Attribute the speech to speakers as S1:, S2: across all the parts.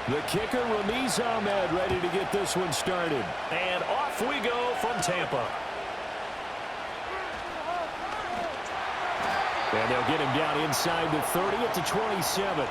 S1: The kicker, Ramiz Ahmed, ready to get this one started.
S2: And off we go from Tampa.
S1: And they'll get him down inside the 30 at the 27.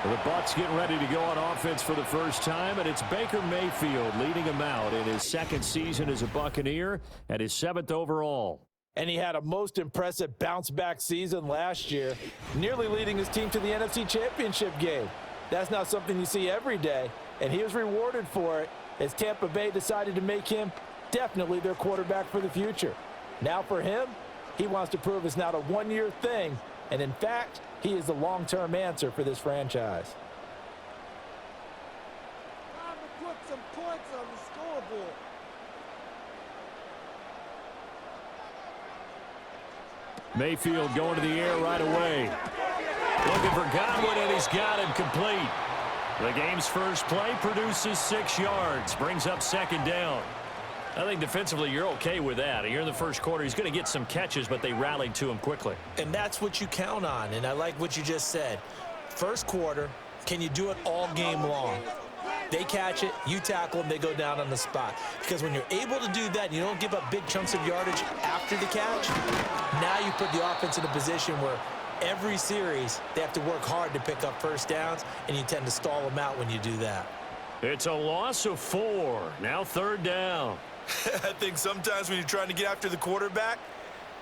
S1: The Bucs getting ready to go on offense for the first time, and it's Baker Mayfield leading him out in his second season as a Buccaneer and his 7th overall.
S3: And he had a most impressive bounce-back season last year, nearly leading his team to the NFC Championship game. That's not something you see every day, and he was rewarded for it as Tampa Bay decided to make him definitely their quarterback for the future. Now for him, he wants to prove it's not a one-year thing, and in fact, he is the long-term answer for this franchise.
S4: Time to put some points on the scoreboard.
S1: Mayfield going to the air right away. Looking for Godwin, and he's got him complete. The game's first play produces 6 yards, brings up second down.
S2: I think defensively you're okay with that. You're in the first quarter. He's going to get some catches, but they rallied to him quickly.
S3: And that's what you count on, and I like what you just said. First quarter, can you do it all game long? They catch it, you tackle them, they go down on the spot. Because when you're able to do that and you don't give up big chunks of yardage after the catch, now you put the offense in a position where every series they have to work hard to pick up first downs, and you tend to stall them out when you do that.
S1: It's a loss of 4. Now third down.
S5: I think sometimes when you're trying to get after the quarterback,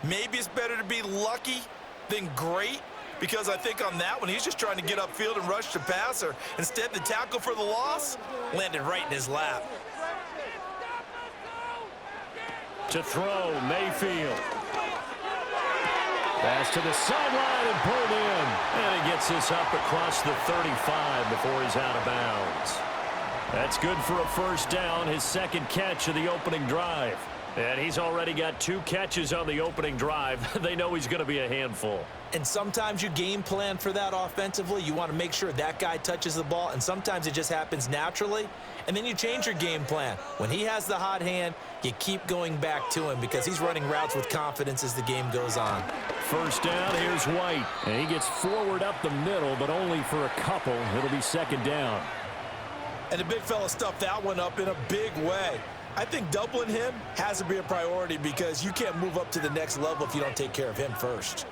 S5: maybe it's better to be lucky than great, because I think on that one, he's just trying to get upfield and rush the passer. Instead, the tackle for the loss landed right in his lap.
S1: To throw, Mayfield. Pass to the sideline and pulled in. And he gets this up across the 35 before he's out of bounds. That's good for a first down, his second catch of the opening drive. And he's already got 2 catches on the opening drive. They know he's going to be a handful.
S3: And sometimes you game plan for that offensively. You want to make sure that guy touches the ball, and sometimes it just happens naturally. And then you change your game plan. When he has the hot hand, you keep going back to him because he's running routes with confidence as the game goes on.
S1: First down, here's White. And he gets forward up the middle, but only for a couple. It'll be second down.
S3: And the big fella stuffed that one up in a big way. I think doubling him has to be a priority because you can't move up to the next level if you don't take care of him first.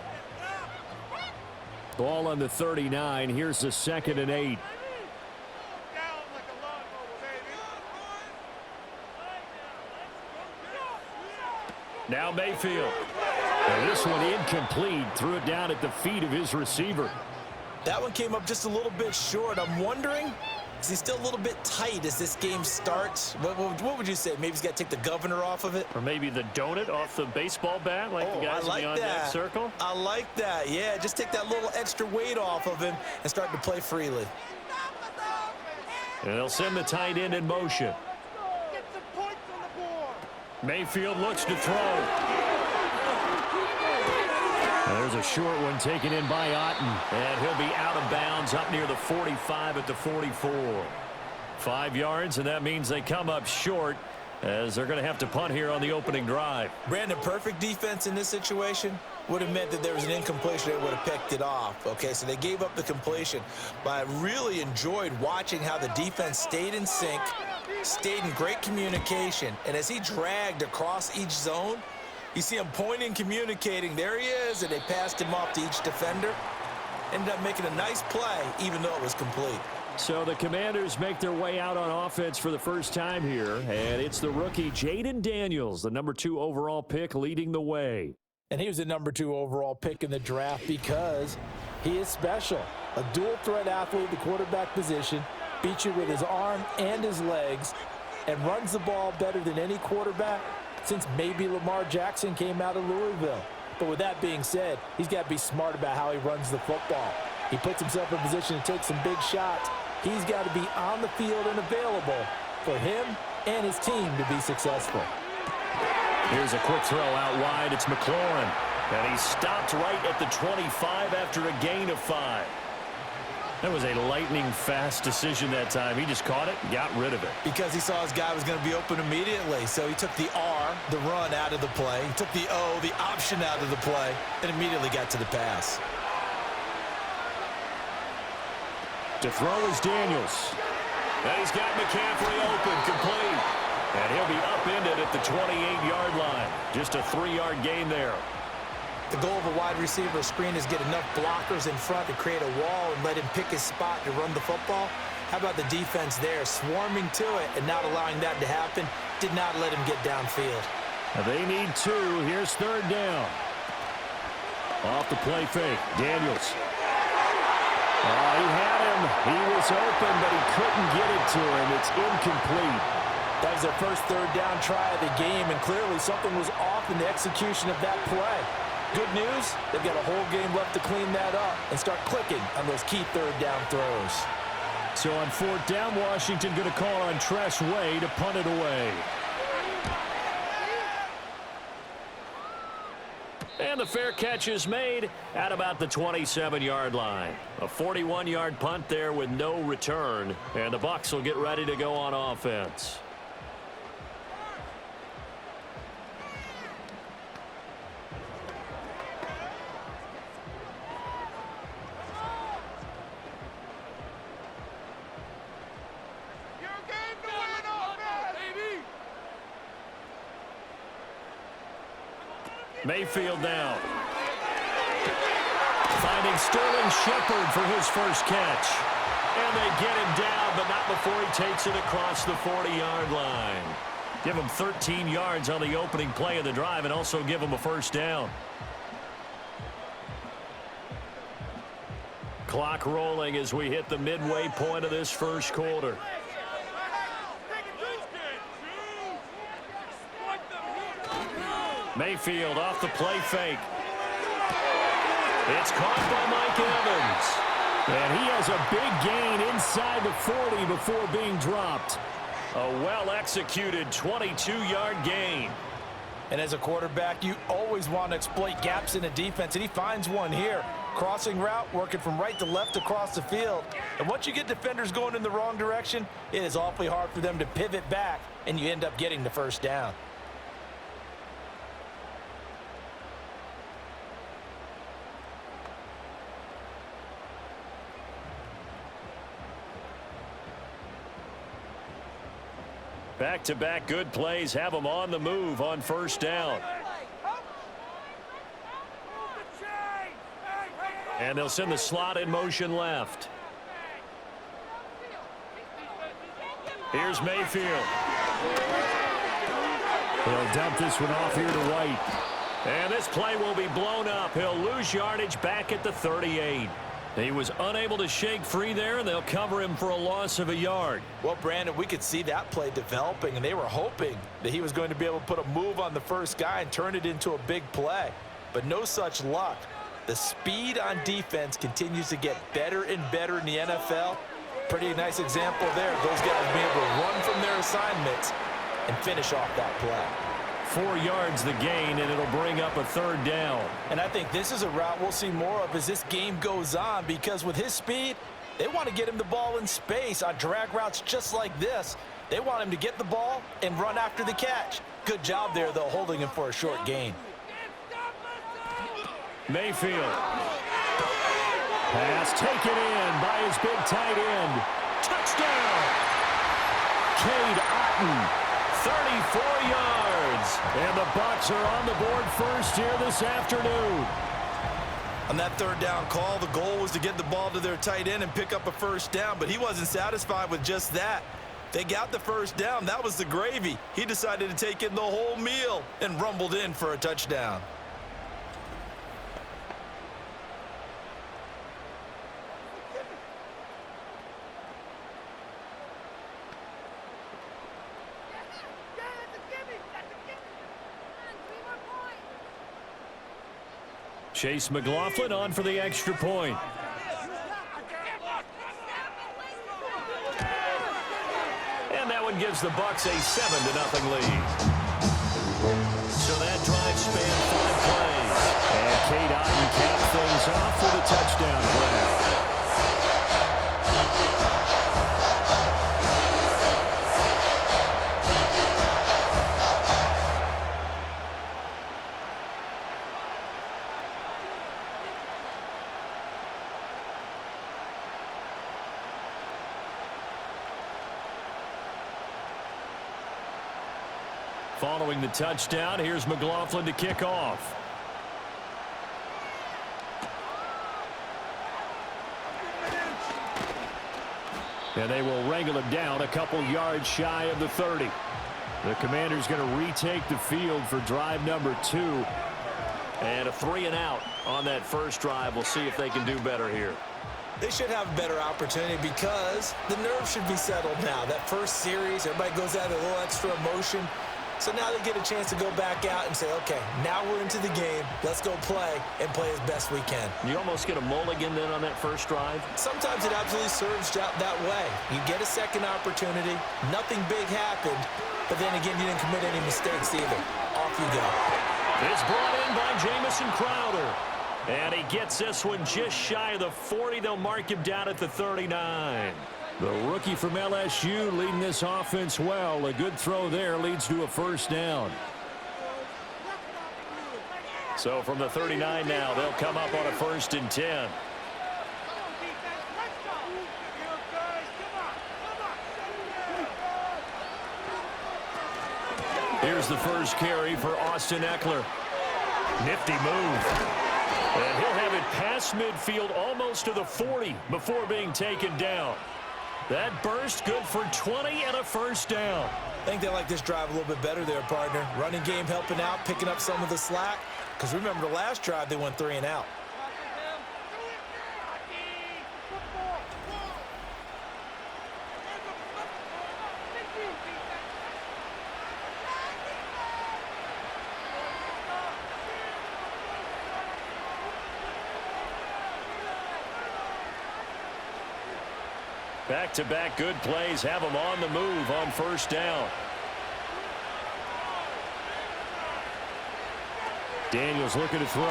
S1: Ball on the 39. Here's the 2nd and 8. Now Mayfield. And this one incomplete. Threw it down at the feet of his receiver.
S3: That one came up just a little bit short. I'm wondering, is he still a little bit tight as this game starts? What would you say? Maybe he's got to take the governor off of it?
S2: Or maybe the donut off the baseball bat, like the guys beyond that circle?
S3: I like that. Yeah, just take that little extra weight off of him and start to play freely.
S1: And they'll send the tight end in motion.
S4: Get some points on the board.
S1: Mayfield looks to throw. There's a short one taken in by Otten. And he'll be out of bounds up near the 45 at the 44. 5 yards, and that means they come up short as they're going to have to punt here on the opening drive.
S3: Brandon, perfect defense in this situation would have meant that there was an incompletion. They would have picked it off. Okay, so they gave up the completion. But I really enjoyed watching how the defense stayed in sync, stayed in great communication. And as he dragged across each zone, you see him pointing, communicating. There he is, and they passed him off to each defender. Ended up making a nice play, even though it was complete.
S1: So the Commanders make their way out on offense for the first time here, and it's the rookie Jaden Daniels, the number 2 overall pick, leading the way.
S3: And he was the number 2 overall pick in the draft because he is special. A dual-threat athlete at the quarterback position, beats you with his arm and his legs, and runs the ball better than any quarterback since maybe Lamar Jackson came out of Louisville. But with that being said, he's got to be smart about how he runs the football. He puts himself in position to take some big shots. He's got to be on the field and available for him and his team to be successful.
S1: Here's a quick throw out wide. It's McLaurin. And he stopped right at the 25 after a gain of 5. That was a lightning-fast decision that time. He just caught it and got rid of it.
S3: Because he saw his guy was going to be open immediately. So he took the R, the run, out of the play. He took the O, the option, out of the play, and immediately got to the pass.
S1: To throw is Daniels.
S2: And he's got McCaffrey open, complete.
S1: And he'll be upended at the 28-yard line. Just a 3-yard gain there.
S3: The goal of a wide receiver screen is get enough blockers in front to create a wall and let him pick his spot to run the football. How about the defense there, swarming to it and not allowing that to happen? Did not let him get downfield.
S1: They need 2. Here's 3rd down. Off the play fake. Daniels. Oh, he had him. He was open, but he couldn't get it to him. It's incomplete.
S3: That was their first 3rd down try of the game, and clearly something was off in the execution of that play. Good news, they've got a whole game left to clean that up and start clicking on those key 3rd down throws.
S1: So on 4th down, Washington going to call on Tress Way to punt it away.
S2: And the fair catch is made at about the 27-yard line. A 41-yard punt there with no return. And the Bucs will get ready to go on offense. Mayfield now. Finding Sterling Shepard for his first catch. And they get him down, but not before he takes it across the 40-yard line. Give him 13 yards on the opening play of the drive and also give him a first down. Clock rolling as we hit the midway point of this first quarter. Mayfield off the play fake. It's caught by Mike Evans.
S1: And he has a big gain inside the 40 before being dropped.
S2: A well-executed 22-yard gain.
S3: And as a quarterback, you always want to exploit gaps in a defense, and he finds one here. Crossing route, working from right to left across the field. And once you get defenders going in the wrong direction, it is awfully hard for them to pivot back, and you end up getting the first down.
S2: Back-to-back good plays have them on the move on first down. And they'll send the slot in motion left. Here's Mayfield.
S1: He'll dump this one off here to White.
S2: And this play will be blown up. He'll lose yardage back at the 38. He was unable to shake free there, and they'll cover him for a loss of a yard.
S3: Well, Brandon, we could see that play developing, and they were hoping that he was going to be able to put a move on the first guy and turn it into a big play. But no such luck. The speed on defense continues to get better and better in the NFL. Pretty nice example there. Those guys being able to run from their assignments and finish off that play.
S2: 4 yards the gain, and it'll bring up a third down.
S3: And I think this is a route we'll see more of as this game goes on, because with his speed, they want to get him the ball in space on drag routes just like this. They want him to get the ball and run after the catch. Good job there, though, holding him for a short gain.
S2: Mayfield.
S1: Pass taken in by his big tight end.
S2: Touchdown! Cade Otton. 34 yards.
S1: And the Bucs are on the board first here this afternoon.
S5: On that third down call, the goal was to get the ball to their tight end and pick up a first down, but he wasn't satisfied with just that. They got the first down. That was the gravy. He decided to take in the whole meal and rumbled in for a touchdown.
S2: Chase McLaughlin on for the extra point. And that one gives the Bucs a 7-0 lead. So that drive spanned 5 plays.
S1: And Cade Otton capped things off with a touchdown play. Following the touchdown, here's McLaughlin to kick off. And they will wrangle it down a couple yards shy of the 30. The Commanders going to retake the field for drive number 2. And a 3-and-out on that first drive. We'll see if they can do better here.
S3: They should have a better opportunity because the nerves should be settled now. That first series, everybody goes out with a little extra emotion. So now they get a chance to go back out and say, okay, now we're into the game. Let's go play and play as best we can.
S1: You almost get a mulligan then on that first drive?
S3: Sometimes it absolutely serves out that way. You get a second opportunity. Nothing big happened. But then again, you didn't commit any mistakes either. Off you go.
S1: It's brought in by Jamison Crowder. And he gets this one just shy of the 40. They'll mark him down at the 39. The rookie from LSU leading this offense well. A good throw there leads to a first down. So from the 39 now, they'll come up on a 1st and 10. Here's the first carry for Austin Eckler. Nifty move. And he'll have it past midfield almost to the 40 before being taken down. That burst good for 20 and a first down.
S3: I think they like this drive a little bit better there, partner. Running game helping out, picking up some of the slack. Because remember the last drive, they went 3-and-out.
S1: Back-to-back good plays have them on the move on first down. Daniels looking to throw.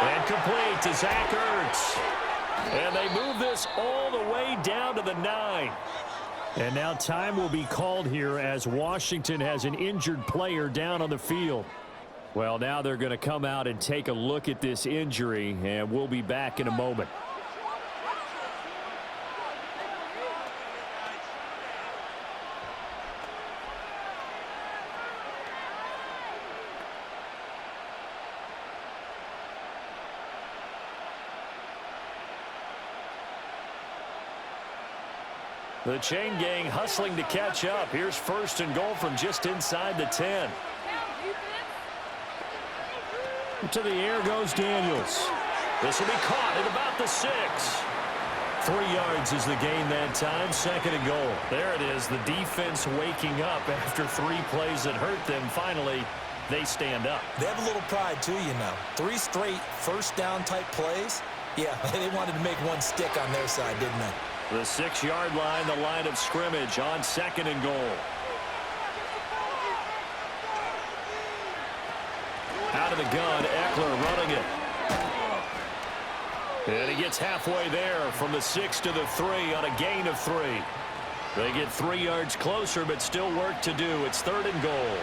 S1: And complete to Zach Ertz. And they move this all the way down to the 9. And now time will be called here as Washington has an injured player down on the field. Well, now they're going to come out and take a look at this injury, and we'll be back in a moment. The chain gang hustling to catch up. Here's 1st and goal from just inside the 10. To the air goes Daniels. This will be caught at about the 6. 3 yards is the gain that time. 2nd and goal. There it is. The defense waking up after 3 plays that hurt them. Finally, they stand up.
S3: They have a little pride too, you know. 3 straight first down type plays. Yeah, they wanted to make one stick on their side, didn't they?
S1: The 6-yard line, the line of scrimmage on 2nd and goal. Out of the gun, Eckler running it. And he gets halfway there from the 6 to the 3 on a gain of 3. They get 3 yards closer, but still work to do. It's 3rd and goal.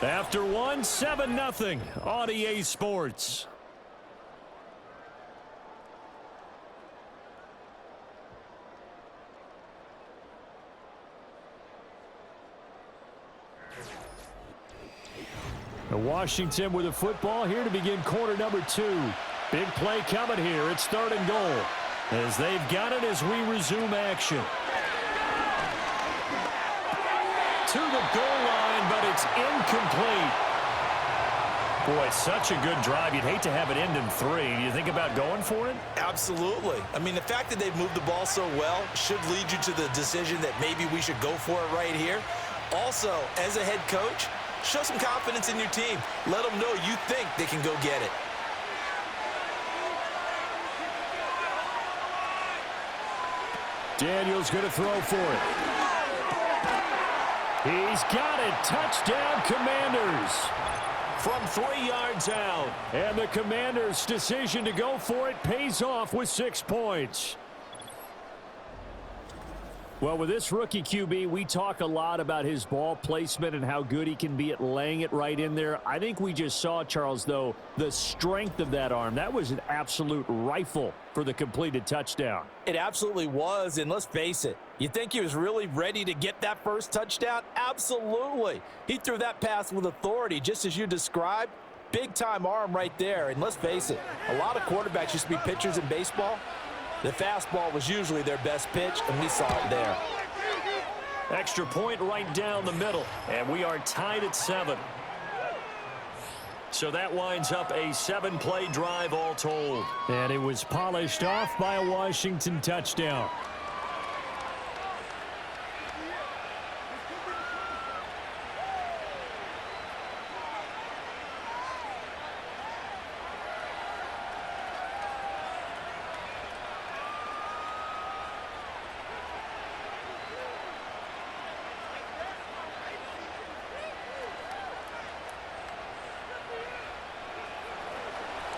S1: After 1, 7-0 on EA Sports. Washington with the football here to begin quarter number 2. Big play coming here. It's 3rd and goal as they've got it as we resume action. To the goal line, but it's incomplete. Boy, such a good drive. You'd hate to have it end in 3. Do you think about going for it?
S3: Absolutely. I mean, the fact that they've moved the ball so well should lead you to the decision that maybe we should go for it right here. Also, as a head coach, show some confidence in your team. Let them know you think they can go get it.
S1: Daniels going to throw for it. He's got it. Touchdown, Commanders. From 3 yards out. And the Commanders' decision to go for it pays off with 6 points.
S2: Well, with this rookie QB, we talk a lot about his ball placement and how good he can be at laying it right in there. I think we just saw, Charles, though, the strength of that arm. That was an absolute rifle for the completed touchdown.
S3: It absolutely was, and let's face it, you think he was really ready to get that first touchdown? Absolutely. He threw that pass with authority, just as you described. Big-time arm right there, and let's face it, a lot of quarterbacks used to be pitchers in baseball. The fastball was usually their best pitch, and we saw it there.
S2: Extra point right down the middle, and we are tied at 7. So that winds up a 7-play drive all told. And it was polished off by a Washington touchdown.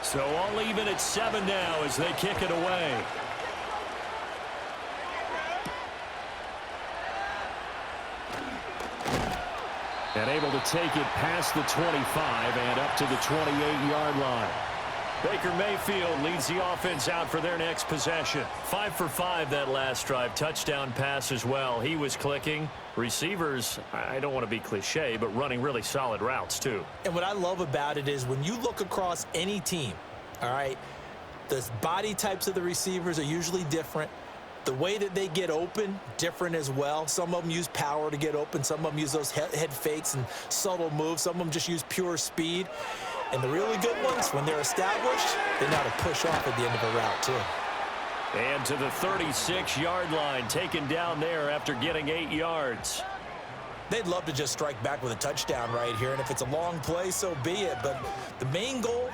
S2: So all even at 7 now as they kick it away. And able to take it past the 25 and up to the 28-yard line. Baker Mayfield leads the offense out for their next possession. 5 for 5 that last drive. Touchdown pass as well. He was clicking. Receivers, I don't want to be cliche, but running really solid routes too.
S3: And what I love about it is when you look across any team, all right, the body types of the receivers are usually different. The way that they get open, different as well. Some of them use power to get open. Some of them use those head fakes and subtle moves. Some of them just use pure speed. And the really good ones, when they're established, they know how to push off at the end of a route too.
S2: And to the 36-yard line, taken down there after getting 8 yards.
S3: They'd love to just strike back with a touchdown right here, and if it's a long play, so be it. But the main goal,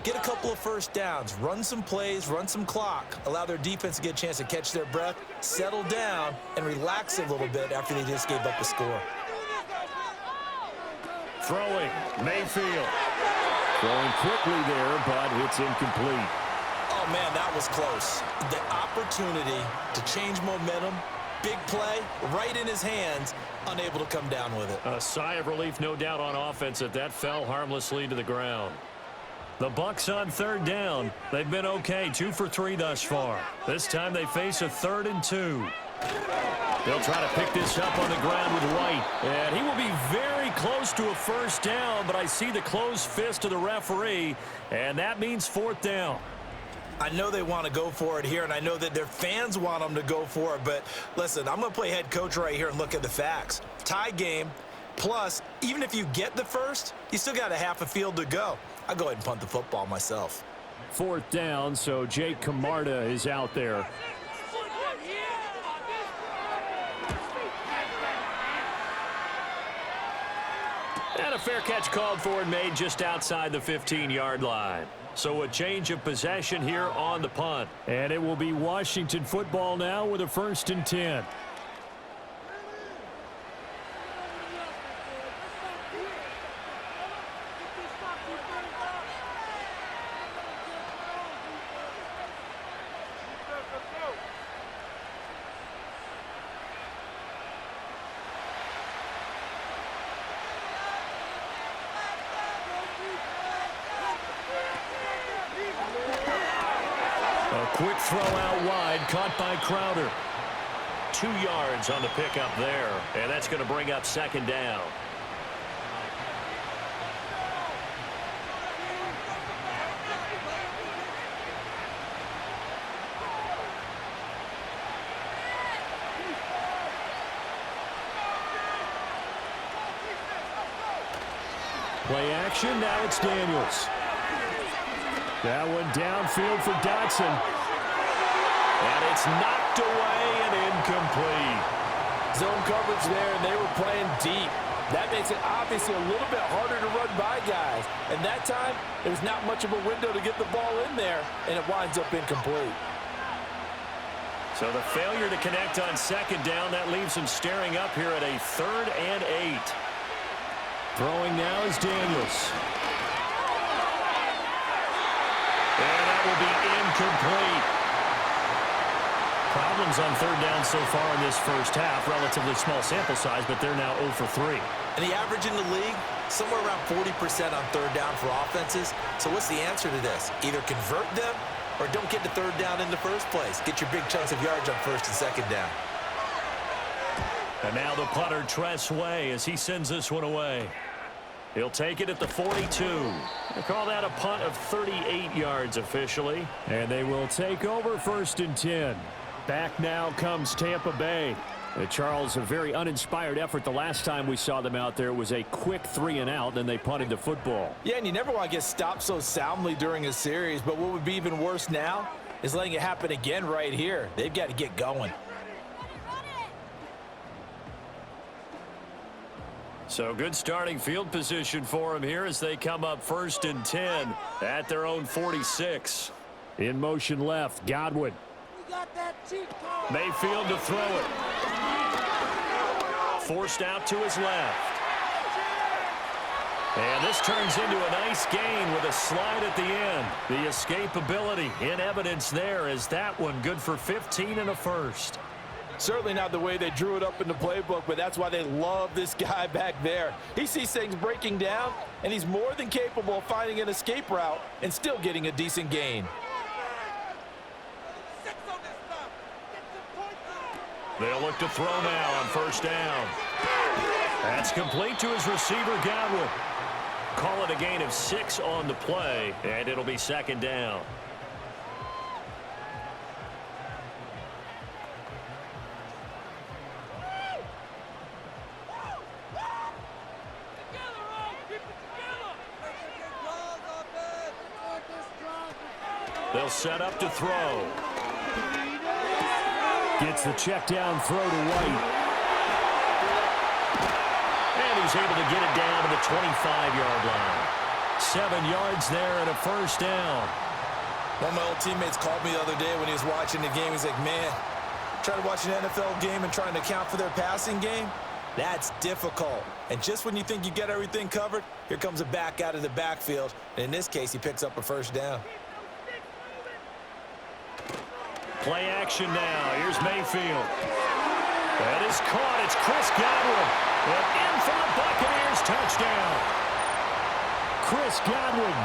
S3: get a couple of first downs, run some plays, run some clock, allow their defense to get a chance to catch their breath, settle down, and relax a little bit after they just gave up a score.
S2: Throwing, Mayfield. Throwing quickly there, but it's incomplete.
S3: Oh, man, that was close. The opportunity to change momentum, big play, right in his hands, unable to come down with it.
S2: A sigh of relief, no doubt, on offense that fell harmlessly to the ground. The Bucs on 3rd down. They've been okay, 2 for 3 thus far. This time they face a 3rd and 2. They'll try to pick this up on the ground with White. And he will be very close to a first down, but I see the closed fist of the referee, and that means 4th down.
S3: I know they want to go for it here, and I know that their fans want them to go for it, but listen, I'm going to play head coach right here and look at the facts. Tie game, plus, even if you get the first, you still got a half a field to go. I'll go ahead and punt the football myself.
S2: 4th down, so Jake Camarda is out there. And a fair catch called for and made just outside the 15-yard line. So a change of possession here on the punt. And it will be Washington football now with a 1st and 10. Quick throw out wide, caught by Crowder. 2 yards on the pickup there, and that's going to bring up 2nd down. Play action, now it's Daniels. That one downfield for Dotson. And it's knocked away and incomplete.
S3: Zone coverage there, and they were playing deep. That makes it obviously a little bit harder to run by guys. And that time, there was not much of a window to get the ball in there, and it winds up incomplete.
S2: So the failure to connect on 2nd down, that leaves him staring up here at a 3rd and 8. Throwing now is Daniels. And that will be incomplete. Problem
S1: attempts on third down so far in this first half. Relatively small sample size, but they're now 0 for 3.
S2: And the average in the league, somewhere around 40% on third down for offenses. So what's the answer to this? Either convert them or don't get to third down in the first place. Get your big chunks of yards on first and second down.
S1: And now the punter, Tress Way, as he sends this one away. He'll take it at the 42. They call that a punt of 38 yards officially. And they will take over 1st and 10. Back now comes Tampa Bay. Charles, a very uninspired effort the last time we saw them out there. It was a quick 3-and-out, then they punted the football.
S3: Yeah, and you never want to get stopped so soundly during a series, but what would be even worse now is letting it happen again right here. They've got to get going.
S1: So good starting field position for them here as they come up 1st and 10 at their own 46. In motion left, Godwin.
S4: We got that cheat code.
S1: Mayfield to throw it. Forced out to his left. And this turns into a nice gain with a slide at the end. The escapability in evidence there as that one good for 15 and a first.
S3: Certainly not the way they drew it up in the playbook, but that's why they love this guy back there. He sees things breaking down, and he's more than capable of finding an escape route and still getting a decent gain.
S1: They'll look to throw now on 1st down. That's complete to his receiver, Godwin. Call it a gain of 6 on the play, and it'll be 2nd down. They'll set up to throw. Gets the check down throw to White. And he's able to get it down to the 25-yard line. 7 yards there and a 1st down.
S5: One of my old teammates called me the other day when he was watching the game. He's like, man, trying to watch an NFL game and trying to account for their passing game? That's difficult. And just when you think you get everything covered, here comes a back out of the backfield. And in this case, he picks up a 1st down.
S1: Play action now. Here's Mayfield. That is caught. It's Chris Godwin. And in for the Buccaneers. Touchdown. Chris Godwin,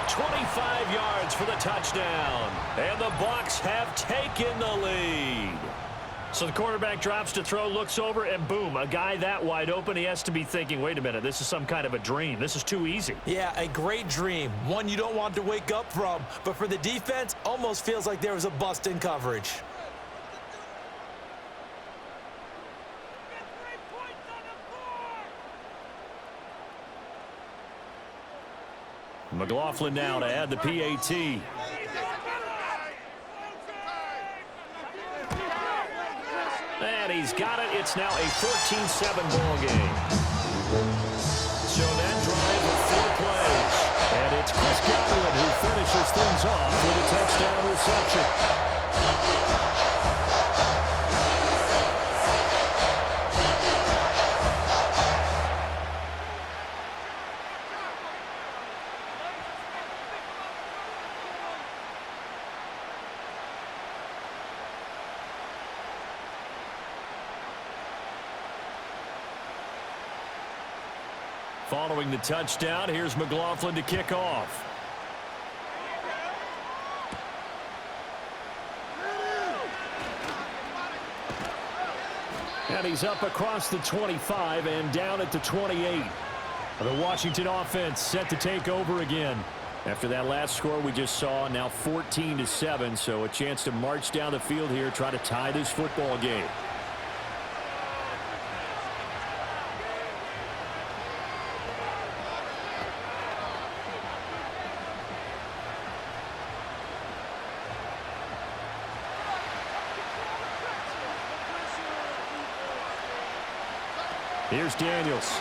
S1: 25 yards for the touchdown. And the Bucs have taken the lead. So the quarterback drops to throw, looks over, and boom, a guy that wide open. He has to be thinking, wait a minute, this is some kind of a dream. This is too easy.
S2: Yeah, a great dream. One you don't want to wake up from. But for the defense, almost feels like there was a bust in coverage.
S1: McLaughlin now to add the PAT. And he's got it. It's now a 14-7 ball game. So that drive with 4 plays. And it's Chris Godwin who finishes things off with a touchdown reception. Following the touchdown, here's McLaughlin to kick off. And he's up across the 25 and down at the 28. The Washington offense set to take over again. After that last score we just saw, now 14-7, so a chance to march down the field here, try to tie this football game. Here's Daniels.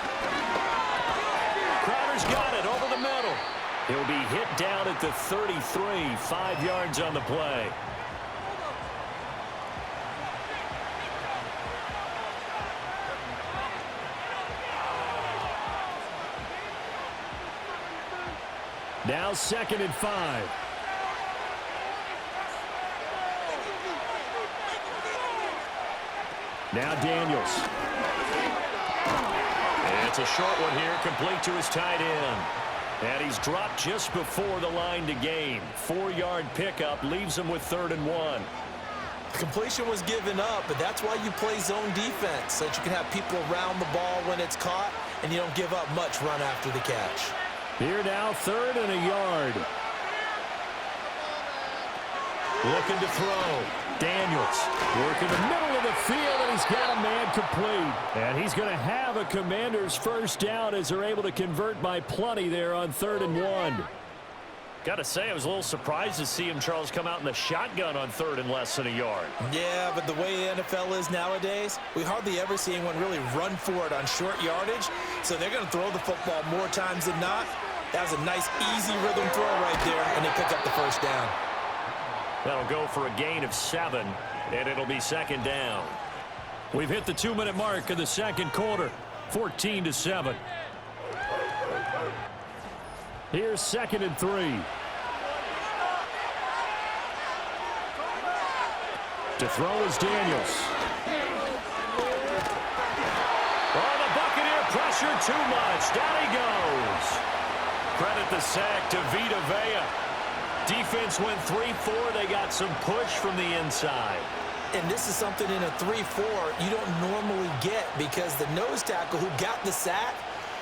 S1: Crowder's got it over the middle. He'll be hit down at the 33, 5 yards on the play. Now 2nd and 5. Now Daniels. And it's a short one here, complete to his tight end. And he's dropped just before the line to gain. 4-yard pickup leaves him with 3rd and 1.
S3: Completion was given up, but that's why you play zone defense, so that you can have people around the ball when it's caught, and you don't give up much run after the catch.
S1: Here now, 3rd and a yard. Looking to throw. Daniels working the middle of the field, and he's got a man complete. And he's going to have a Commanders first down as they're able to convert by plenty there on 3rd and 1. Got to say, I was a little surprised to see him, Charles, come out in the shotgun on 3rd and less than a yard.
S3: Yeah, but the way the NFL is nowadays, we hardly ever see anyone really run for it on short yardage. So they're going to throw the football more times than not. That was a nice, easy rhythm throw right there, and they pick up the first down.
S1: That'll go for a gain of 7, and it'll be 2nd down. We've hit the 2-minute mark of the second quarter, 14-7. Here's 2nd and 3. To throw is Daniels. Oh, the Buccaneer pressure too much. Down he goes. Credit the sack to Vita Vea. Defense went 3-4. They got some push from the inside.
S3: And this is something in a 3-4 you don't normally get, because the nose tackle who got the sack,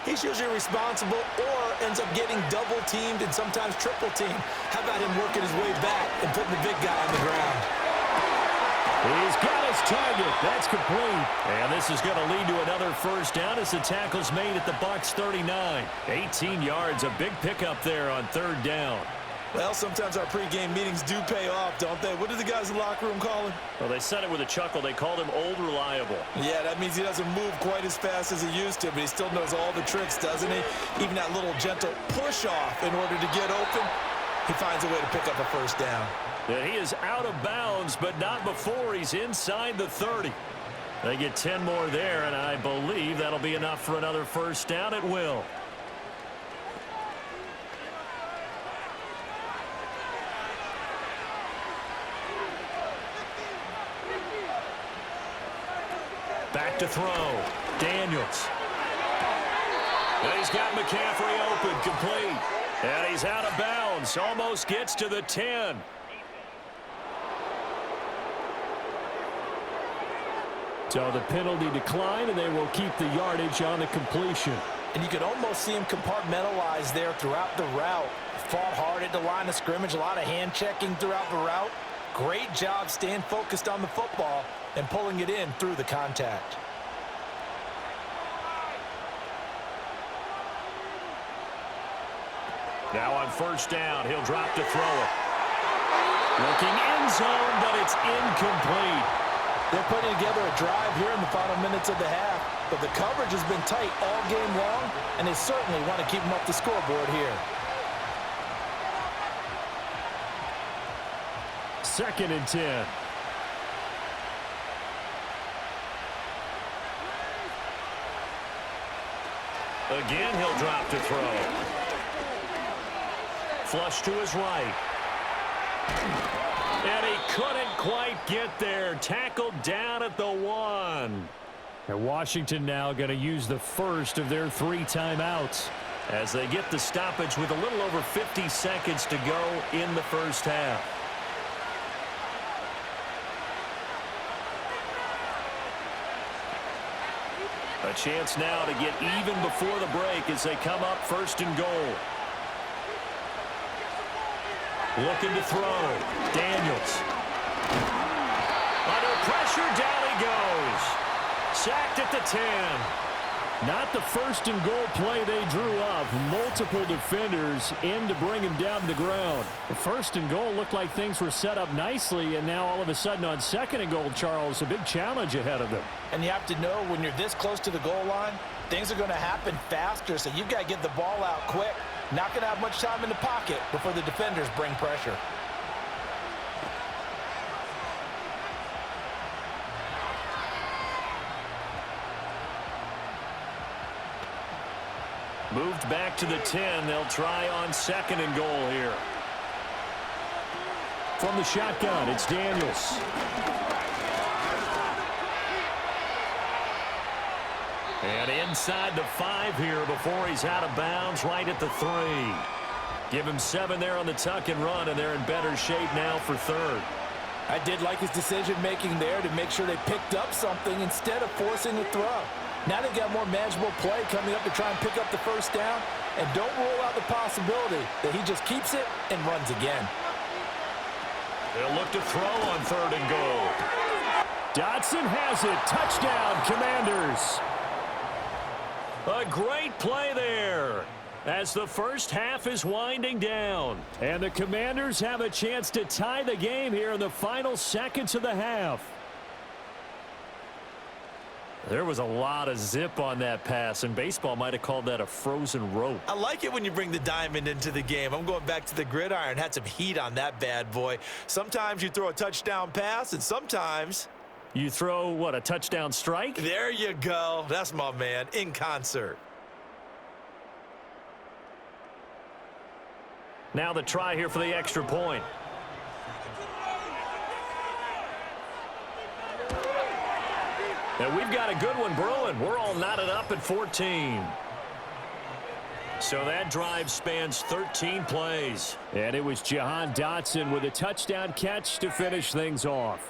S3: he's usually responsible or ends up getting double-teamed and sometimes triple-teamed. How about him working his way back and putting the big guy on the ground?
S1: He's got his target. That's complete. And this is going to lead to another first down as the tackle's made at the Bucs 39. 18 yards, a big pickup there on 3rd down.
S3: Well, sometimes our pregame meetings do pay off, don't they? What do the guys in the locker room call him?
S1: Well, they said it with a chuckle. They called him Old Reliable.
S3: Yeah, that means he doesn't move quite as fast as he used to, but he still knows all the tricks, doesn't he? Even that little gentle push-off in order to get open, he finds a way to pick up a first down.
S1: And he is out of bounds, but not before he's inside the 30. They get 10 more there, and I believe that'll be enough for another first down at will. Back to throw. Daniels. And he's got McCaffrey open, complete. And he's out of bounds. Almost gets to the 10. So the penalty declined, and they will keep the yardage on the completion.
S3: And you could almost see him compartmentalize there throughout the route. Fought hard at the line of scrimmage, a lot of hand checking throughout the route. Great job staying focused on the football and pulling it in through the contact.
S1: Now on first down, he'll drop to throw it. Looking end zone, but it's incomplete.
S3: They're putting together a drive here in the final minutes of the half, but the coverage has been tight all game long, and they certainly want to keep them up the scoreboard here.
S1: 2nd and 10. Again, he'll drop to throw. Flush to his right. And he couldn't quite get there. Tackled down at the 1. And Washington now going to use the first of their 3 timeouts as they get the stoppage with a little over 50 seconds to go in the first half. A chance now to get even before the break as they come up 1st and goal. Looking to throw. Daniels. Under pressure, down he goes. Sacked at the 10. Not the 1st and goal play they drew up. Multiple defenders in to bring him down to the ground. The 1st and goal looked like things were set up nicely, and now all of a sudden on 2nd and goal, Charles, a big challenge ahead of them.
S3: And you have to know when you're this close to the goal line, things are going to happen faster, so you've got to get the ball out quick. Not going to have much time in the pocket before the defenders bring pressure.
S1: Moved back to the 10. They'll try on 2nd and goal here. From the shotgun, it's Daniels. And inside the 5 here before he's out of bounds, right at the 3. Give him 7 there on the tuck and run, and they're in better shape now for 3rd.
S3: I did like his decision-making there to make sure they picked up something instead of forcing the throw. Now they've got more manageable play coming up to try and pick up the first down, and don't rule out the possibility that he just keeps it and runs again.
S1: They'll look to throw on 3rd and goal.
S2: Dotson has it. Touchdown, Commanders.
S1: A great play there as the first half is winding down.
S2: And the Commanders have a chance to tie the game here in the final seconds of the half.
S1: There was a lot of zip on that pass, and baseball might have called that a frozen rope.
S5: I like it when you bring the diamond into the game. I'm going back to the gridiron. Had some heat on that bad boy. Sometimes you throw a touchdown pass, and sometimes
S1: you throw, what, a touchdown strike?
S5: There you go. That's my man, in concert.
S1: Now the try here for the extra point. And we've got a good one brewing. We're all knotted up at 14. So that drive spans 13 plays.
S2: And it was Jahan Dotson with a touchdown catch to finish things off.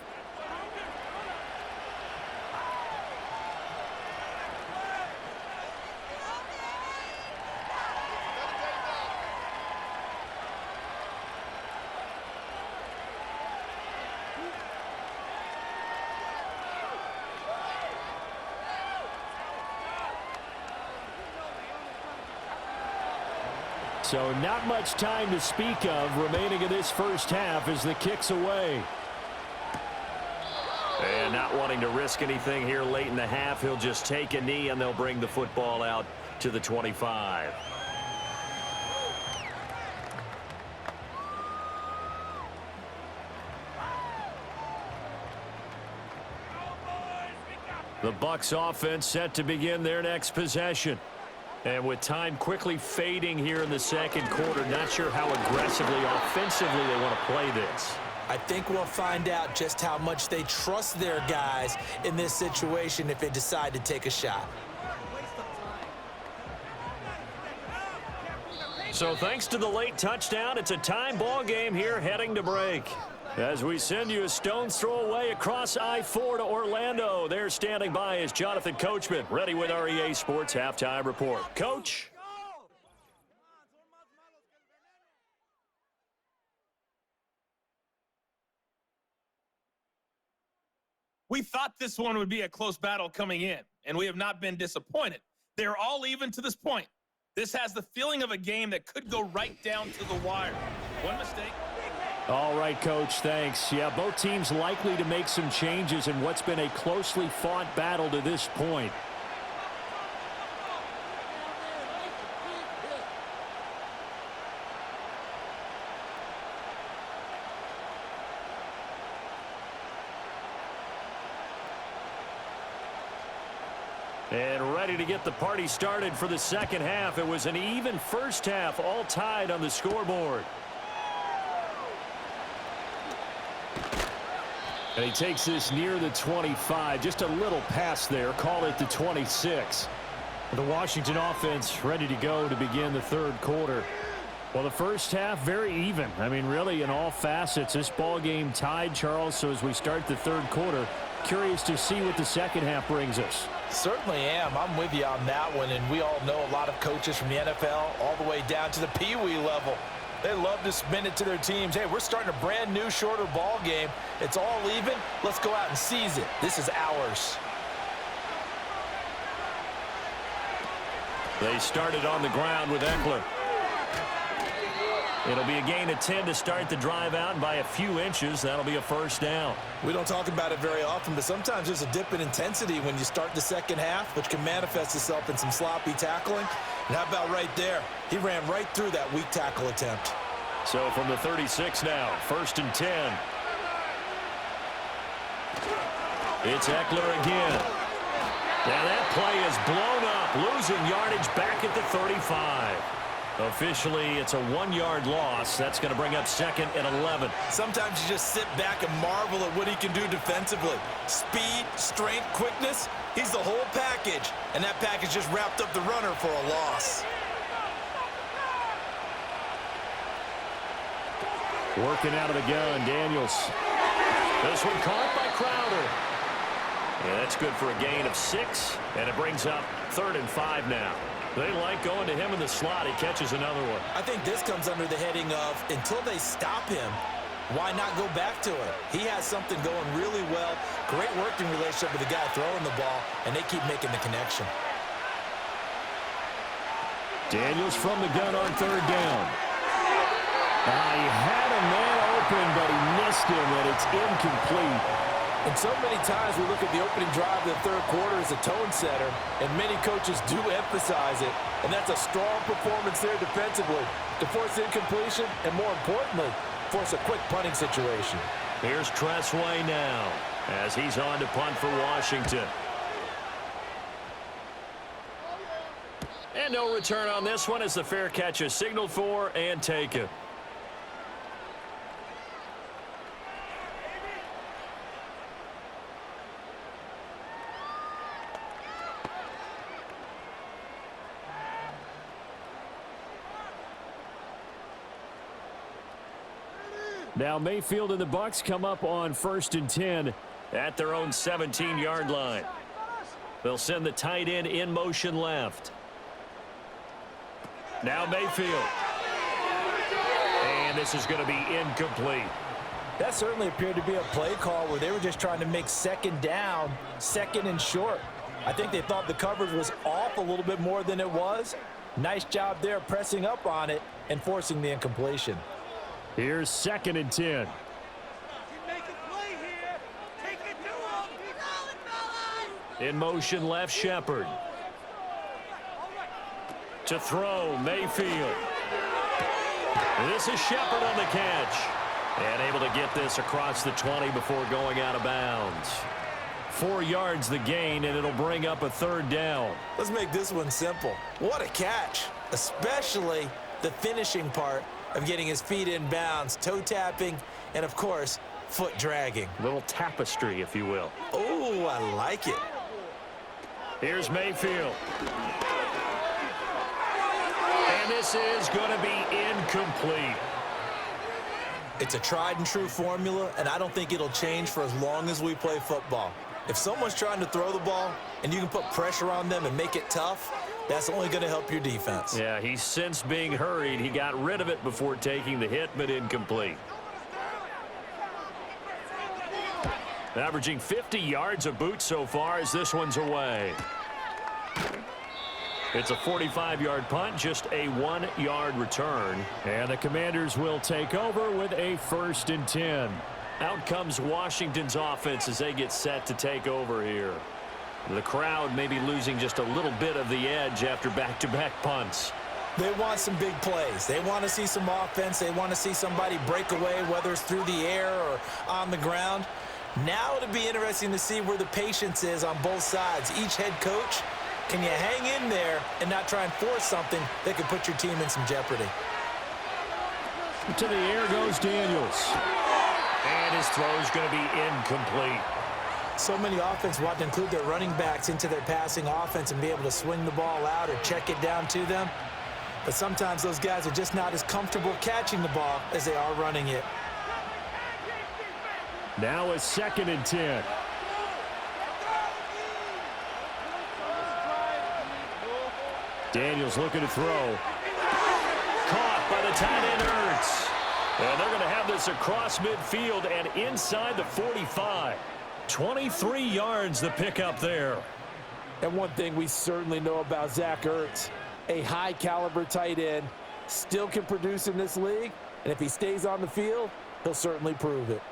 S2: So not much time to speak of remaining in this first half as the kick's away.
S1: And not wanting to risk anything here late in the half, he'll just take a knee and they'll bring the football out to the 25. The Bucs offense set to begin their next possession. And with time quickly fading here in the second quarter, not sure how aggressively, offensively they want to play this.
S3: I think we'll find out just how much they trust their guys in this situation if they decide to take a shot.
S1: So thanks to the late touchdown, it's a time ball game here heading to break. As we send you a stone's throw away across I-4 to Orlando. There standing by is Jonathan Coachman, ready with our EA Sports Halftime Report. Coach?
S6: We thought this one would be a close battle coming in, and we have not been disappointed. They're all even to this point. This has the feeling of a game that could go right down to the wire. One mistake.
S2: All right, Coach, thanks. Yeah, both teams likely to make some changes in what's been a closely fought battle to this point.
S1: And ready to get the party started for the second half. It was an even first half, all tied on the scoreboard.
S2: And he takes this near the 25. Just a little pass there. Call it the 26. The Washington offense ready to go to begin the third quarter. Well, the first half very even. I mean, really in all facets. This ball game tied, Charles. So as we start the third quarter, curious to see what the second half brings us.
S3: Certainly am. I'm with you on that one. And we all know a lot of coaches from the NFL all the way down to the Pee Wee level. They love to spin it to their teams. Hey, we're starting a brand new, shorter ball game. It's all even. Let's go out and seize it. This is ours.
S1: They started on the ground with Eckler. It'll be a gain of 10 to start the drive out, and by a few inches, that'll be a first down.
S3: We don't talk about it very often, but sometimes there's a dip in intensity when you start the second half, which can manifest itself in some sloppy tackling. And how about right there? He ran right through that weak tackle attempt.
S1: So from the 36 now, 1st and 10. It's Eckler again. Now that play is blown up, losing yardage back at the 35. Officially, it's a 1-yard loss. That's going to bring up 2nd and 11.
S5: Sometimes you just sit back and marvel at what he can do defensively. Speed, strength, quickness. He's the whole package, and that package just wrapped up the runner for a loss.
S1: Working out of the gun, Daniels. This one caught by Crowder. Yeah, that's good for a gain of 6, and it brings up 3rd and 5 now. They like going to him in the slot. He catches another one.
S3: I think this comes under the heading of, until they stop him, why not go back to it? He has something going really well. Great working relationship with the guy throwing the ball, and they keep making the connection.
S1: Daniels from the gun on 3rd down. He had a man open, but he missed him, and it's incomplete.
S3: And so many times we look at the opening drive of the third quarter as a tone setter, and many coaches do emphasize it. And that's a strong performance there defensively to force incompletion and, more importantly, force a quick punting situation.
S1: Here's Tressway now as he's on to punt for Washington. And no return on this one as the fair catch is signaled for and taken. Now Mayfield and the Bucs come up on 1st and 10 at their own 17-yard line. They'll send the tight end in motion left. Now Mayfield. And this is going to be incomplete.
S3: That certainly appeared to be a play call where they were just trying to make 2nd down, 2nd and short. I think they thought the coverage was off a little bit more than it was. Nice job there pressing up on it and forcing the incompletion.
S1: Here's 2nd and 10. In motion left, Shepard. To throw, Mayfield. This is Shepard on the catch. And able to get this across the 20 before going out of bounds. 4 yards the gain, and it'll bring up a 3rd down.
S3: Let's make this one simple. What a catch, especially the finishing part of getting his feet in bounds, toe tapping, and of course, foot dragging.
S1: Little tapestry, if you will.
S3: Oh, I like it.
S1: Here's Mayfield. And this is going to be incomplete.
S3: It's a tried and true formula, and I don't think it'll change for as long as we play football. If someone's trying to throw the ball and you can put pressure on them and make it tough, that's only going to help your defense.
S1: Yeah, he's since being hurried. He got rid of it before taking the hit, but incomplete. Averaging 50 yards a boot so far as this one's away. It's a 45-yard punt, just a 1-yard return. And the Commanders will take over with a 1st and 10. Out comes Washington's offense as they get set to take over here. The crowd may be losing just a little bit of the edge after back-to-back punts.
S3: They want some big plays. They want to see some offense. They want to see somebody break away, whether it's through the air or on the ground. Now it'll be interesting to see where the patience is on both sides. Each head coach, can you hang in there and not try and force something that could put your team in some jeopardy?
S1: To the air goes Daniels. And his throw is going to be incomplete.
S3: So many offense want to include their running backs into their passing offense and be able to swing the ball out or check it down to them. But sometimes those guys are just not as comfortable catching the ball as they are running it.
S1: Now a 2nd and 10. Daniels looking to throw. Caught by the tight end Ertz. And they're going to have this across midfield and inside the 45. 23 yards the pickup there.
S3: And one thing we certainly know about Zach Ertz, a high-caliber tight end, still can produce in this league. And if he stays on the field, he'll certainly prove it.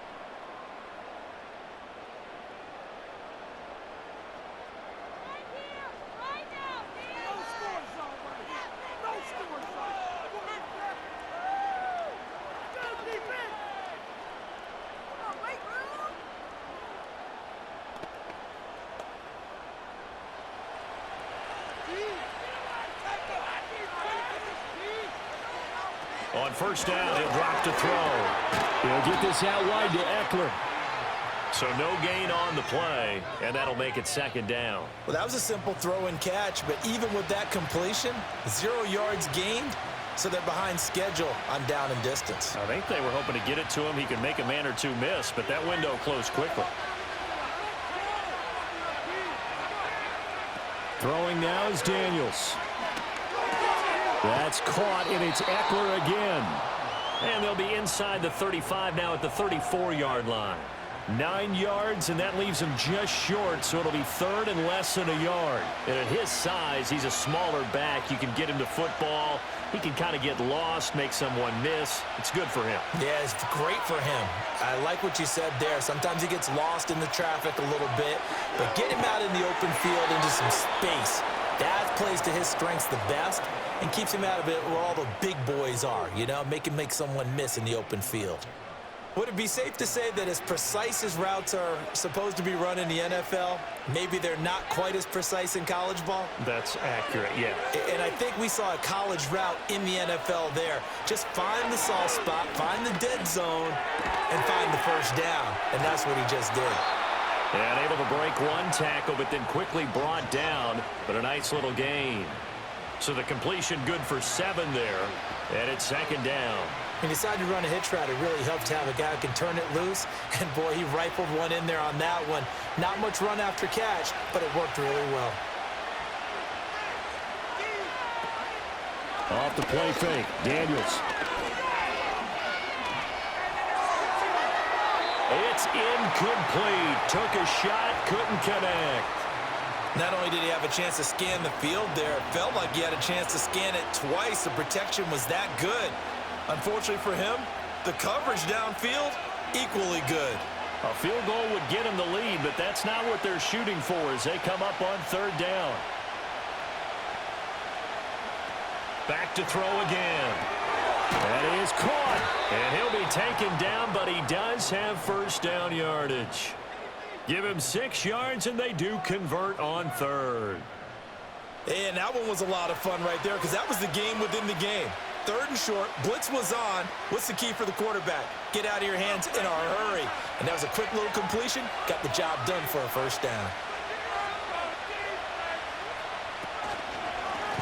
S1: On first down, he'll drop to throw.
S3: He'll get this out wide to Eckler.
S1: So no gain on the play, and that'll make it second down.
S5: Well, that was a simple throw and catch, but even with that completion, 0 yards gained, so they're behind schedule on down and distance.
S1: I think they were hoping to get it to him. He could make a man or two miss, but that window closed quickly.
S2: Throwing now is Daniels. That's caught, and it's Eckler again.
S1: And they'll be inside the 35 now at the 34-yard line.
S2: 9 yards, and that leaves him just short, so it'll be third and less than a yard.
S1: And at his size, he's a smaller back. You can get him to football. He can kind of get lost, make someone miss. It's good for him.
S5: Yeah, it's great for him. I like what you said there. Sometimes he gets lost in the traffic a little bit, but get him out in the open field into some space. That plays to his strengths the best and keeps him out of it where all the big boys are, you know, make him make someone miss in the open field. Would it be safe to say that as precise as routes are supposed to be run in the NFL, maybe they're not quite as precise in college ball?
S1: That's accurate, yeah.
S5: And I think we saw a college route in the NFL there. Just find the soft spot, find the dead zone, and find the first down. And that's what he just did.
S1: And able to break one tackle, but then quickly brought down, but a nice little gain. So the completion good for 7 there, and it's second down.
S5: He decided to run a hitch route. It really helped to have a guy who can turn it loose. And, boy, he rifled one in there on that one. Not much run after catch, but it worked really well.
S2: Off the play fake, Daniels.
S1: It's incomplete. Took a shot, couldn't connect.
S5: Not only did he have a chance to scan the field there, it felt like he had a chance to scan it twice. The protection was that good. Unfortunately for him, the coverage downfield, equally good.
S1: A field goal would get him the lead, but that's not what they're shooting for as they come up on third down. Back to throw again.
S2: That is caught.
S1: And he'll be taken down, but he does have first down yardage. Give him 6 yards, and they do convert on third.
S5: And that one was a lot of fun right there because that was the game within the game. Third and short, blitz was on. What's the key for the quarterback? Get out of your hands in a hurry. And that was a quick little completion. Got the job done for a first down.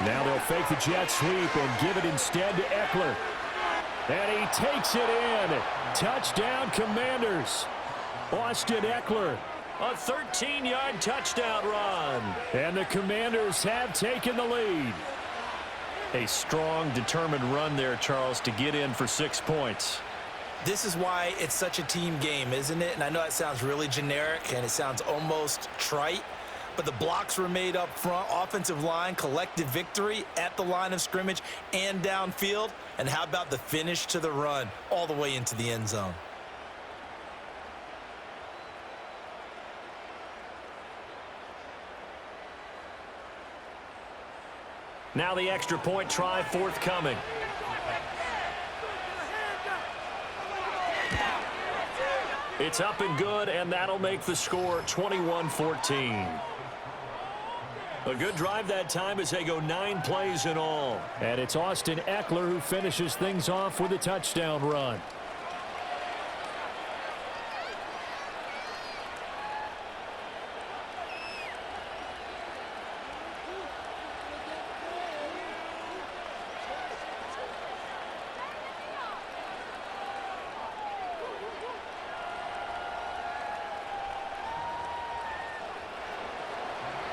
S2: Now they'll fake the jet sweep and give it instead to Eckler. And he takes it in. Touchdown, Commanders. Austin Eckler.
S1: A 13-yard touchdown run.
S2: And the Commanders have taken the lead.
S1: A strong, determined run there, Charles, to get in for 6 points.
S5: This is why it's such a team game, isn't it? And I know that sounds really generic and it sounds almost trite, but the blocks were made up front, offensive line, collective victory at the line of scrimmage and downfield. And how about the finish to the run all the way into the end zone?
S1: Now the extra point try forthcoming. It's up and good, and that'll make the score 21-14. A good drive that time as they go 9 plays in all.
S2: And it's Austin Eckler who finishes things off with a touchdown run.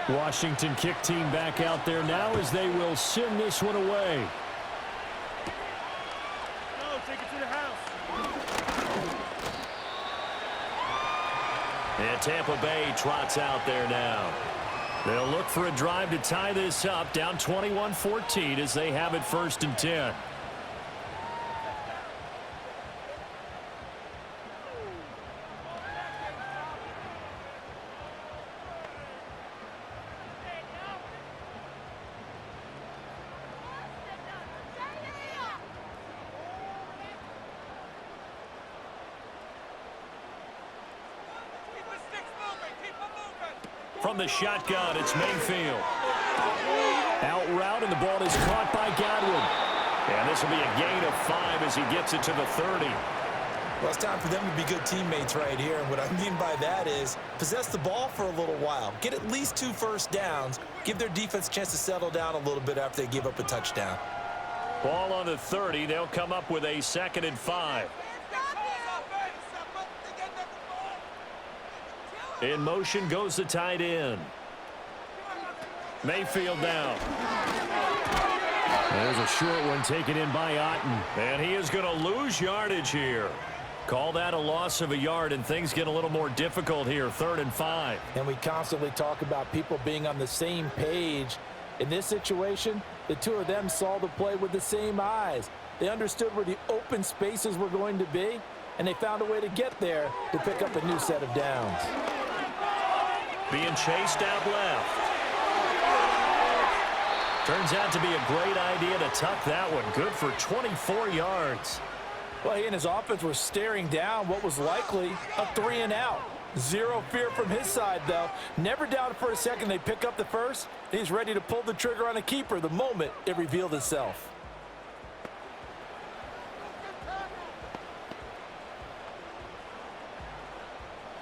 S2: Washington kick team back out there now as they will send this one away.
S4: No, take it to the house.
S1: And Tampa Bay trots out there now. They'll look for a drive to tie this up, down 21-14 as they have it 1st and 10. From the shotgun, it's Mayfield.
S2: Out route, and the ball is caught by Godwin.
S1: And This will be a gain of 5 as he gets it to the 30.
S5: Well, it's time for them to be good teammates right here. And what I mean by that is possess the ball for a little while. Get at least 2 first downs. Give their defense a chance to settle down a little bit after they give up a touchdown.
S1: Ball on the 30. They'll come up with a 2nd and 5. In motion goes the tight end. Mayfield down. There's a short one taken in by Otten. And he is going to lose yardage here. Call that a loss of a yard, and things get a little more difficult here. 3rd and 5.
S3: And we constantly talk about people being on the same page. In this situation, the two of them saw the play with the same eyes. They understood where the open spaces were going to be, and they found a way to get there to pick up a new set of downs.
S1: Being chased out left. Turns out to be a great idea to tuck that one. Good for 24 yards.
S3: Well, he and his offense were staring down what was likely a 3 and out. Zero fear from his side, though. Never doubted for a second they pick up the first. He's ready to pull the trigger on a keeper the moment it revealed itself.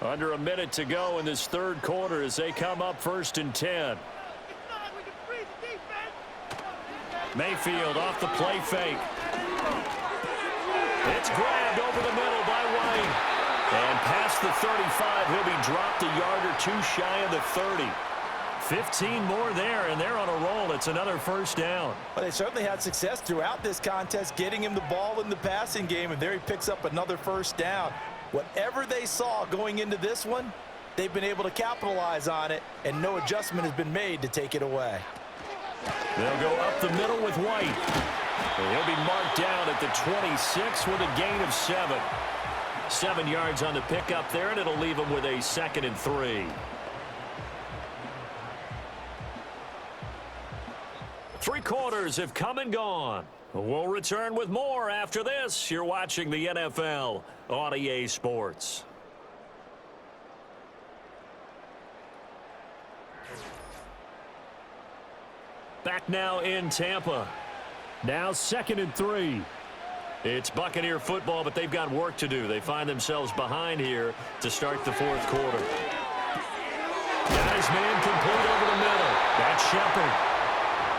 S1: Under a minute to go in this 3rd quarter as they come up 1st and 10. Mayfield off the play fake. It's grabbed over the middle by White. And past the 35, he'll be dropped a yard or 2 shy of the 30. 15 more there, and they're on a roll. It's another 1st down.
S5: Well, they certainly had success throughout this contest, getting him the ball in the passing game, and there he picks up another 1st down. Whatever they saw going into this one, they've been able to capitalize on it, and no adjustment has been made to take it away.
S1: They'll go up the middle with White. And he'll be marked down at the 26 with a gain of 7. 7 yards on the pickup there, and it'll leave him with a 2nd and 3. 3 quarters have come and gone. We'll return with more after this. You're watching the NFL on EA Sports. Back now in Tampa. Now 2nd and 3. It's Buccaneer football, but they've got work to do. They find themselves behind here to start the 4th quarter. Nice man complete over the middle. That's Shepard.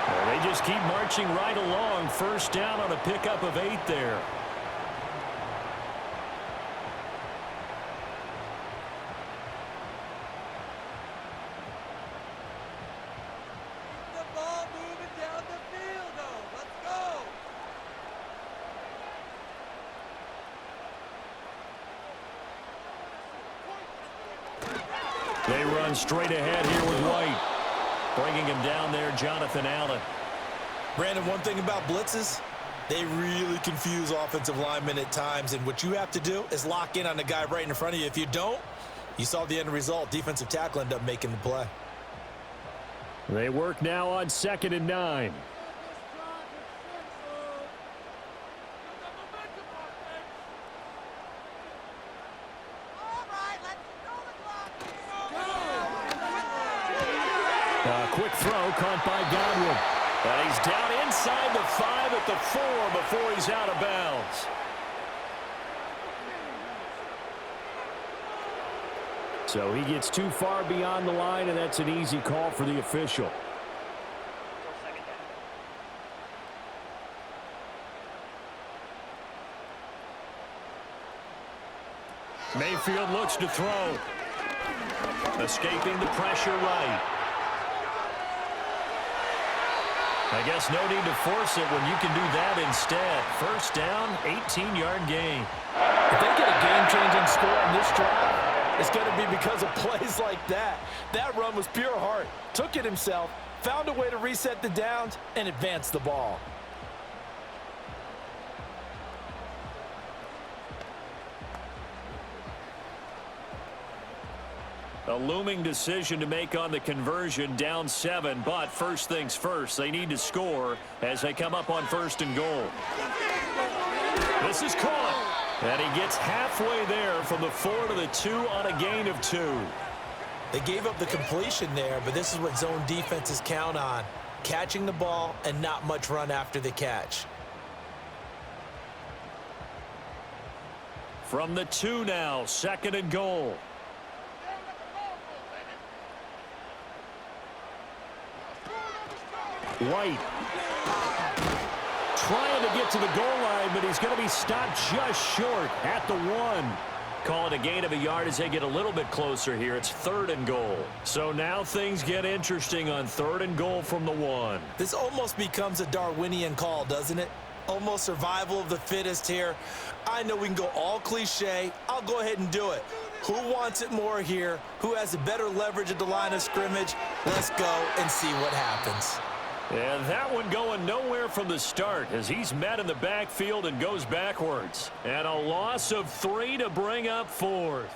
S1: And they just keep marching right along. 1st down on a pickup of 8 there.
S4: The ball moving down the field, though. Let's go.
S1: They run straight ahead here with White. Bringing him down there, Jonathan Allen.
S5: Brandon, one thing about blitzes, they really confuse offensive linemen at times, and what you have to do is lock in on the guy right in front of you. If you don't, you saw the end result. Defensive tackle ended up making the play.
S1: They work now on 2nd and 9. Quick throw caught by Godwin. And he's down inside the 5 at the 4 before he's out of bounds. So he gets too far beyond the line, and that's an easy call for the official. Mayfield looks to throw. Escaping the pressure right. I guess no need to force it when you can do that instead. 1st down, 18-yard gain.
S3: If they get a game-changing score on this drive, it's going to be because of plays like that. That run was pure heart. Took it himself, found a way to reset the downs, and advance the ball.
S1: A looming decision to make on the conversion, down 7, but first things first, they need to score as they come up on 1st and goal. This is caught, and he gets halfway there from the 4 to the 2 on a gain of 2.
S5: They gave up the completion there, but this is what zone defenses count on. Catching the ball and not much run after the catch.
S1: From the 2 now, 2nd and goal. White trying to get to the goal line, but he's going to be stopped just short at the 1. Call it a gain of a yard as they get a little bit closer here. It's 3rd and goal. So now things get interesting on 3rd and goal from the 1.
S5: This almost becomes a Darwinian call, doesn't it? Almost survival of the fittest here. I know we can go all cliche. I'll go ahead and do it. Who wants it more here? Who has a better leverage at the line of scrimmage? Let's go and see what happens.
S1: And that one going nowhere from the start as he's met in the backfield and goes backwards. And a loss of 3 to bring up 4th.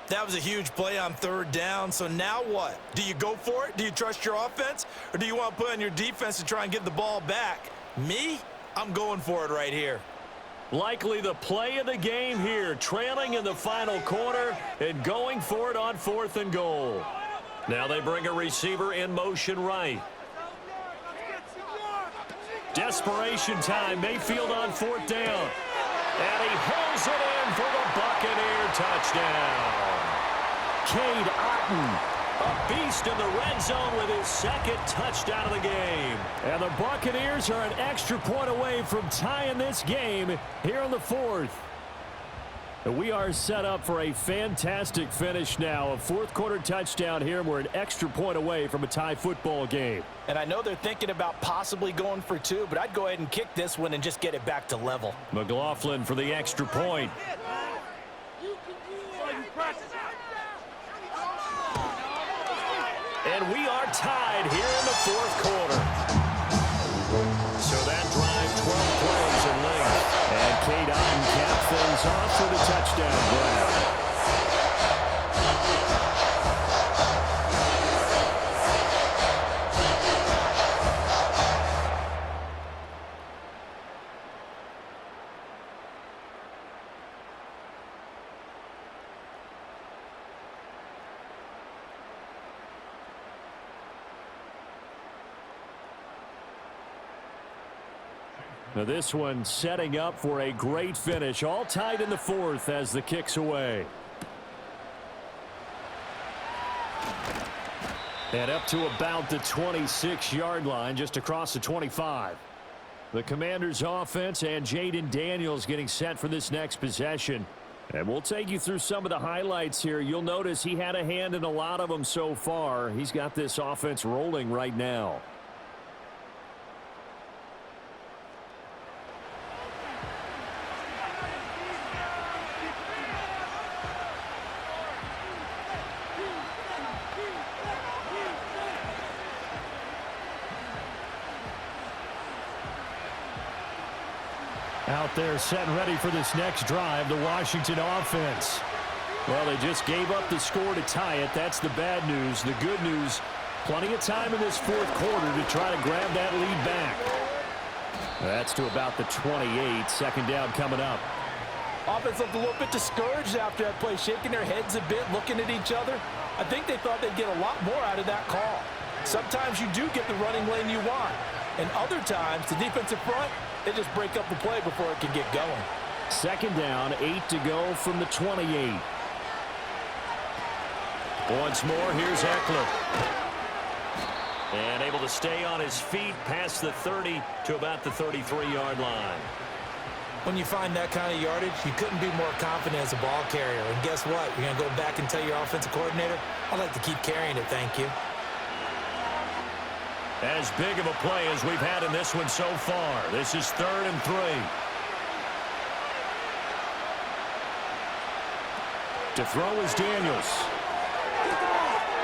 S5: That was a huge play on 3rd down. So now what? Do you go for it? Do you trust your offense? Or do you want to put on your defense to try and get the ball back? Me? I'm going for it right here.
S1: Likely the play of the game here, trailing in the final quarter and going for it on 4th and goal. Now they bring a receiver in motion right. Desperation time. Mayfield on 4th down. And he holds it in for the Buccaneer touchdown. Cade Otton, a beast in the red zone with his 2nd touchdown of the game. And the Buccaneers are an extra point away from tying this game here in the 4th. We are set up for a fantastic finish now. A 4th quarter touchdown here. We're an extra point away from a tie football game.
S3: And I know they're thinking about possibly going for 2, but I'd go ahead and kick this one and just get it back to level.
S1: McLaughlin for the extra point. And we are tied here in the 4th quarter. So that drive, 12 plays in length. And Cade Otton capped things off for the touchdown grab. Now this one setting up for a great finish. All tied in the 4th as the kick's away. And up to about the 26-yard line, just across the 25. The Commanders' offense and Jaden Daniels getting set for this next possession. And we'll take you through some of the highlights here. You'll notice he had a hand in a lot of them so far. He's got this offense rolling right now. Out there set and ready for this next drive, the Washington offense. Well, they just gave up the score to tie it. That's the bad news. The good news, plenty of time in this 4th quarter to try to grab that lead back. That's to about the 28. 2nd down coming up.
S3: Offense looked a little bit discouraged after that play, shaking their heads a bit, looking at each other. I think they thought they'd get a lot more out of that call. Sometimes you do get the running lane you want. And other times, the defensive front, they just break up the play before it can get going.
S1: 2nd down, 8 to go from the 28. Once more, here's Eckler. And able to stay on his feet past the 30 to about the 33-yard line.
S5: When you find that kind of yardage, you couldn't be more confident as a ball carrier. And guess what? You're going to go back and tell your offensive coordinator, I'd like to keep carrying it, thank you.
S1: As big of a play as we've had in this one so far. This is 3rd and 3. To throw is Daniels.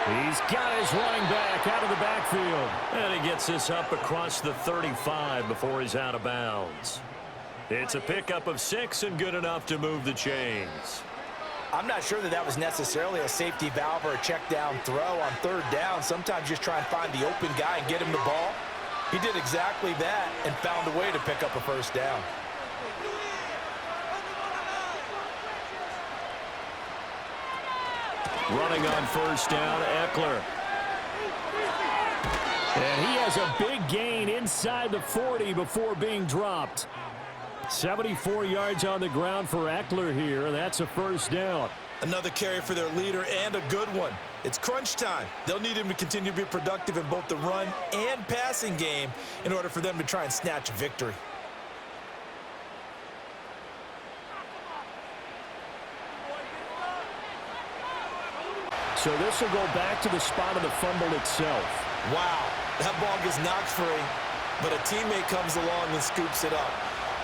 S1: He's got his running back out of the backfield. And he gets this up across the 35 before he's out of bounds. It's a pickup of 6 and good enough to move the chains.
S3: I'm not sure that was necessarily a safety valve or a check down throw on 3rd down. Sometimes just try and find the open guy and get him the ball. He did exactly that and found a way to pick up a 1st down.
S1: Running on 1st down, Eckler. And he has a big gain inside the 40 before being dropped. 74 yards on the ground for Eckler here, and that's a first down.
S5: Another carry for their leader, and a good one. It's crunch time. They'll need him to continue to be productive in both the run and passing game in order for them to try and snatch a victory.
S1: So this will go back to the spot of the fumble itself.
S5: Wow, that ball gets knocked free, but a teammate comes along and scoops it up.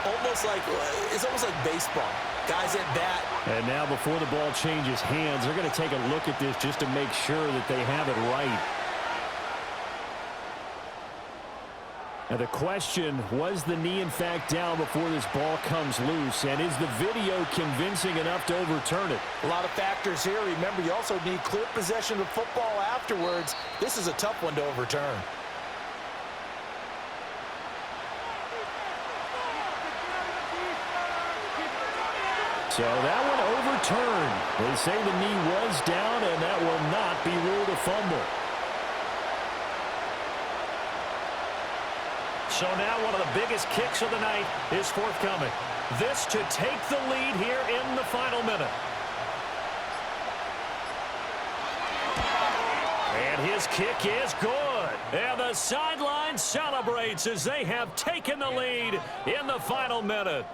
S5: It's almost like baseball. Guys at bat.
S1: And now before the ball changes hands, they're going to take a look at this just to make sure that they have it right. Now the question, was the knee in fact down before this ball comes loose? And is the video convincing enough to overturn it?
S3: A lot of factors here. Remember, you also need clear possession of football afterwards. This is a tough one to overturn.
S1: So that one overturned. They say the knee was down, and that will not be ruled a fumble. So now one of the biggest kicks of the night is forthcoming. This to take the lead here in the final minute. And his kick is good. And the sideline celebrates as they have taken the lead in the final minute.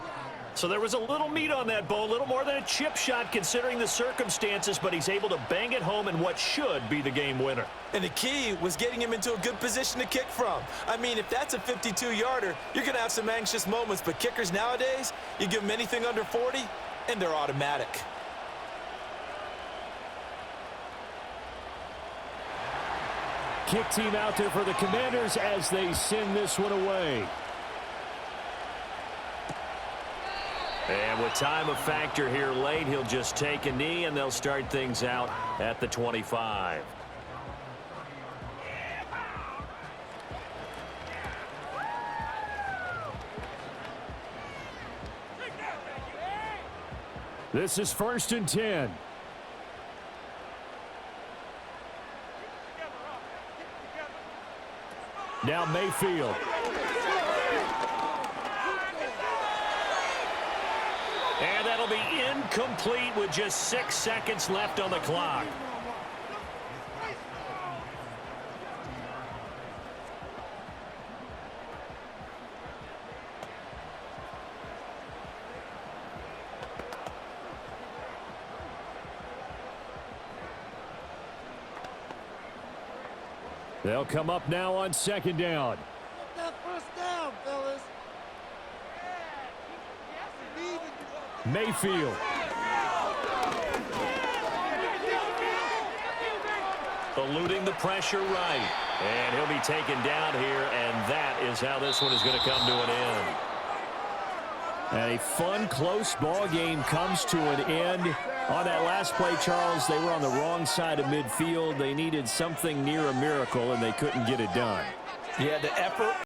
S1: So there was a little meat on that bone, a little more than a chip shot considering the circumstances, but he's able to bang it home in what should be the game winner.
S5: And the key was getting him into a good position to kick from. I mean, if that's a 52-yarder, you're going to have some anxious moments, but kickers nowadays, you give them anything under 40, and they're automatic.
S1: Kick team out there for the Commanders as they send this one away. And with time a factor here late, he'll just take a knee, and they'll start things out at the 25. This is 1st and 10. Now Mayfield. And that'll be incomplete with just 6 seconds left on the clock. They'll come up now on 2nd down.
S4: Get that first down, fellas.
S1: Mayfield. Eluding the pressure right. And he'll be taken down here, and that is how this one is going to come to an end. And a fun, close ball game comes to an end. On that last play, Charles, they were on the wrong side of midfield. They needed something near a miracle, and they couldn't get it done.
S3: Yeah, the effort